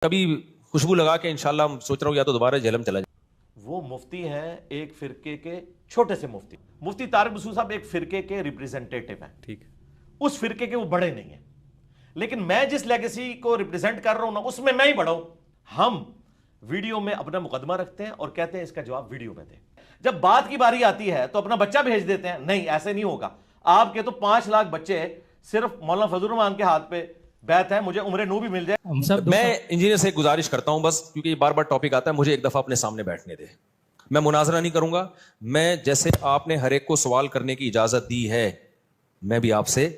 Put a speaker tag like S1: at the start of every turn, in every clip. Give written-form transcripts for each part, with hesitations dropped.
S1: کبھی خوشبو لگا کے انشاءاللہ سوچ رہا ہوں یا تو دوبارہ جہلم چلا جائے.
S2: وہ مفتی ہیں ایک فرقے کے چھوٹے سے مفتی. مفتی طارق مسعود صاحب ایک فرقے کے ریپریزنٹیٹو ہیں.
S1: ٹھیک ہے.
S2: اس فرقے کے وہ بڑے نہیں ہیں, لیکن میں جس لیگیسی کو ریپریزنٹ کر رہا ہوں نا اس میں ہی بڑا ہوں. ہم ویڈیو میں اپنا مقدمہ رکھتے ہیں اور کہتے ہیں اس کا جواب ویڈیو میں دیں. جب بات کی باری آتی ہے تو اپنا بچہ بھیج دیتے ہیں. نہیں, ایسے نہیں ہوگا. آپ کے تو 5 لاکھ بچے صرف مولانا فضل الرحمان کے ہاتھ پہ بیت ہے, مجھے عمر نو بھی مل جائے.
S1: میں انجینئر سے گزارش کرتا ہوں بس, کیونکہ یہ بار بار ٹاپک آتا ہے, مجھے ایک دفعہ اپنے سامنے بیٹھنے دے. میں مناظرہ نہیں کروں گا. میں جیسے آپ نے ہر ایک کو سوال کرنے کی اجازت دی ہے, میں بھی آپ سے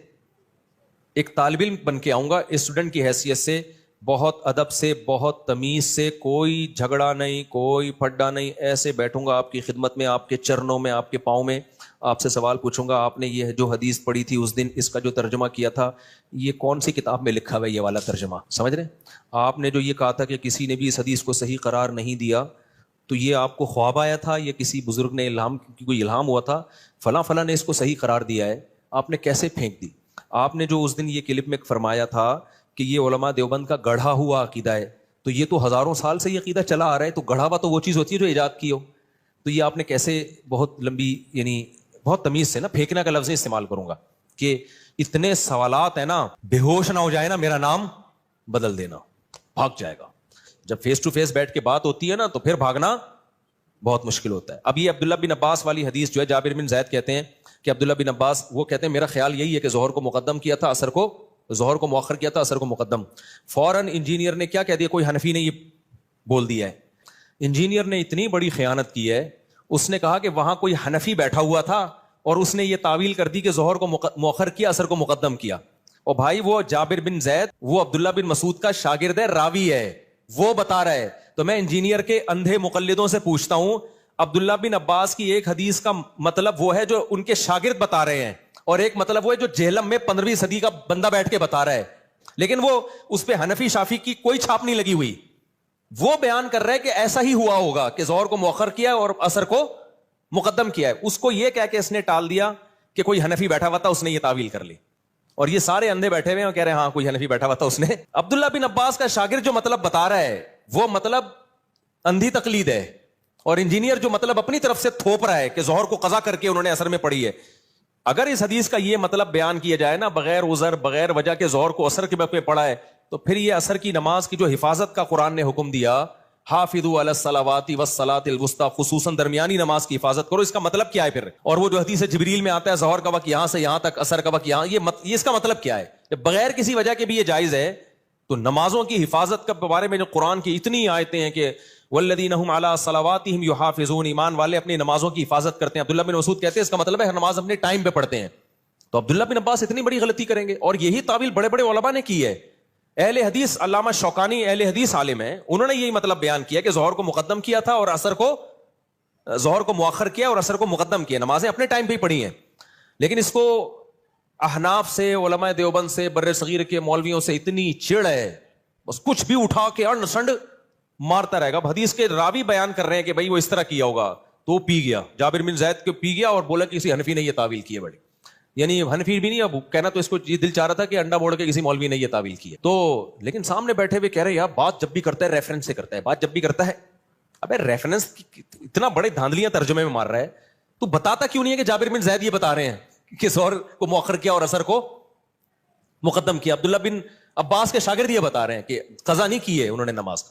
S1: ایک طالب علم بن کے آؤں گا, اسٹوڈنٹ کی حیثیت سے, بہت ادب سے, بہت تمیز سے, کوئی جھگڑا نہیں, کوئی پھڈا نہیں, ایسے بیٹھوں گا آپ کی خدمت میں, آپ کے چرنوں میں, آپ کے پاؤں میں, آپ سے سوال پوچھوں گا. آپ نے یہ جو حدیث پڑھی تھی اس دن, اس کا جو ترجمہ کیا تھا, یہ کون سی کتاب میں لکھا ہوا ہے یہ والا ترجمہ, سمجھ رہے ہیں؟ آپ نے جو یہ کہا تھا کہ کسی نے بھی اس حدیث کو صحیح قرار نہیں دیا, تو یہ آپ کو خواب آیا تھا, یہ کسی بزرگ نے کوئی الہام ہوا تھا, فلاں فلاں نے اس کو صحیح قرار دیا ہے, آپ نے کیسے پھینک دی؟ آپ نے جو اس دن یہ کلپ میں فرمایا تھا کہ یہ علماء دیوبند کا گڑھا ہوا عقیدہ ہے, تو یہ تو ہزاروں سال سے یہ عقیدہ چلا آ رہا ہے, تو گڑھا ہوا تو وہ چیز ہوتی ہے جو ایجاد کی ہو. تو یہ آپ نے کیسے بہت لمبی, یعنی بہت تمیز سے نا, پھینکنا کا لفظ استعمال کروں گا کہ اتنے سوالات ہیں نا, بے ہوش نہ ہو جائے نا, میرا نام بدل دینا, بھاگ جائے گا. جب فیس ٹو فیس بیٹھ کے بات ہوتی ہے نا تو پھر بھاگنا بہت مشکل ہوتا ہے. اب یہ عبداللہ بن عباس والی حدیث جو ہے, جابر بن زید کہتے ہیں کہ عبداللہ بن عباس وہ کہتے ہیں میرا خیال یہی ہے کہ ظہر کو مقدم کیا تھا, عصر کو, ظہر کو مؤخر کیا تھا, عصر کو مقدم. فوراً انجینئر نے کیا کہہ دیا, کوئی حنفی نے یہ بول دیا ہے. انجینئر نے اتنی بڑی خیانت کی ہے, اس نے کہا کہ وہاں کوئی حنفی بیٹھا ہوا تھا اور اس نے یہ تعویل کر دی کہ ظہر کو مؤخر کیا, عصر کو مقدم کیا. اور بھائی وہ جابر بن زید وہ عبداللہ بن مسعود کا شاگرد ہے, راوی ہے, وہ بتا رہا ہے. تو میں انجینئر کے اندھے مقلدوں سے پوچھتا ہوں, عبداللہ بن عباس کی ایک حدیث کا مطلب وہ ہے جو ان کے شاگرد بتا رہے ہیں, اور ایک مطلب وہ ہے جو جہلم میں 15ویں صدی کا بندہ بیٹھ کے بتا رہا ہے, لیکن وہ اس پہ حنفی شافی کی کوئی چھاپ نہیں لگی ہوئی. وہ بیان کر رہا ہے کہ ایسا ہی ہوا ہوگا کہ ظہر کو مؤخر کیا اور عصر کو مقدم کیا ہے. اس کو یہ کہہ کے اس نے ٹال دیا کہ کوئی حنفی بیٹھا ہوا تھا, اس نے یہ تعویل کر لی. اور یہ سارے اندھے بیٹھے ہوئے ہیں اور کہہ رہے ہیں ہاں کوئی حنفی بیٹھا ہوا تھا, اس نے. عبداللہ بن عباس کا شاگرد جو مطلب بتا رہا ہے وہ مطلب اندھی تقلید ہے, اور انجینئر جو مطلب اپنی طرف سے تھوپ رہا ہے کہ ظہر کو قضا کر کے انہوں نے عصر میں پڑھی ہے. اگر اس حدیث کا یہ مطلب بیان کیا جائے نا, بغیر عذر بغیر وجہ کے ظہر کو عصر کے وقت پہ پڑھا ہے, تو پھر یہ عصر کی نماز کی جو حفاظت کا قرآن نے حکم دیا, حافظوا علی الصلوات والصلاۃ الوسطی, خصوصاً درمیانی نماز کی حفاظت کرو, اس کا مطلب کیا ہے پھر؟ اور وہ جو حدیث جبریل میں آتا ہے ظہر کا وقت یہاں سے یہاں تک, عصر کا وقت یہاں, یہ اس کا مطلب کیا ہے؟ جب بغیر کسی وجہ کے بھی یہ جائز ہے, تو نمازوں کی حفاظت کے بارے میں جو قرآن کی اتنی آیتیں ہیں کہ والذین هم علی صلواتہم یحافظون, ایمان والے اپنی نمازوں کی حفاظت کرتے ہیں. عبداللہ بن مسعود کہتے ہیں اس کا مطلب ہے ہر نماز اپنے ٹائم پہ پڑھتے ہیں. تو عبداللہ بن عباس اتنی بڑی غلطی کریں گے؟ اور یہی تعویل بڑے بڑے علماء نے کی ہے. اہل حدیث علامہ شوکانی اہل حدیث عالم ہیں, انہوں نے یہی مطلب بیان کیا کہ ظہر کو مقدم کیا تھا اور عصر کو, ظہر کو مؤخر کیا اور عصر کو مقدم کیا, نمازیں اپنے ٹائم پہ ہی پڑھی ہیں. لیکن اس کو احناف سے, علماء دیوبند سے, بر صغیر کے مولویوں سے اتنی چڑ ہے, بس کچھ بھی اٹھا کے اڑ سنڈ مارتا رہے گا. اب حدیث کے راوی بیان کر رہے ہیں کہ بھائی وہ اس طرح کیا ہوگا, تو پی گیا, جابر بن زید کو پی گیا اور بولا کہ کسی حنفی نے یہ تعویل کی ہے. بڑی یعنی حنفی بھی نہیں, اب کہنا تو اس کو یہ دل چاہ رہا تھا کہ انڈا بوڑ کے کسی مولوی نے یہ تعویل کی ہے. تو لیکن سامنے بیٹھے ہوئے کہہ رہے یار بات جب بھی کرتا ہے ریفرنس سے کرتا ہے, بات جب بھی کرتا ہے, ابے ریفرنس اتنا بڑے دھاندلیاں ترجمے میں مار رہا ہے, تو بتاتا کیوں نہیں ہے کہ جابر بن زید یہ بتا رہے ہیں کہ ظہر کو مؤخر کیا اور عصر کو مقدم کیا. عبداللہ بن عباس کے شاگرد یہ بتا رہے ہیں کہ قضا نہیں کی ہے انہوں نے نماز.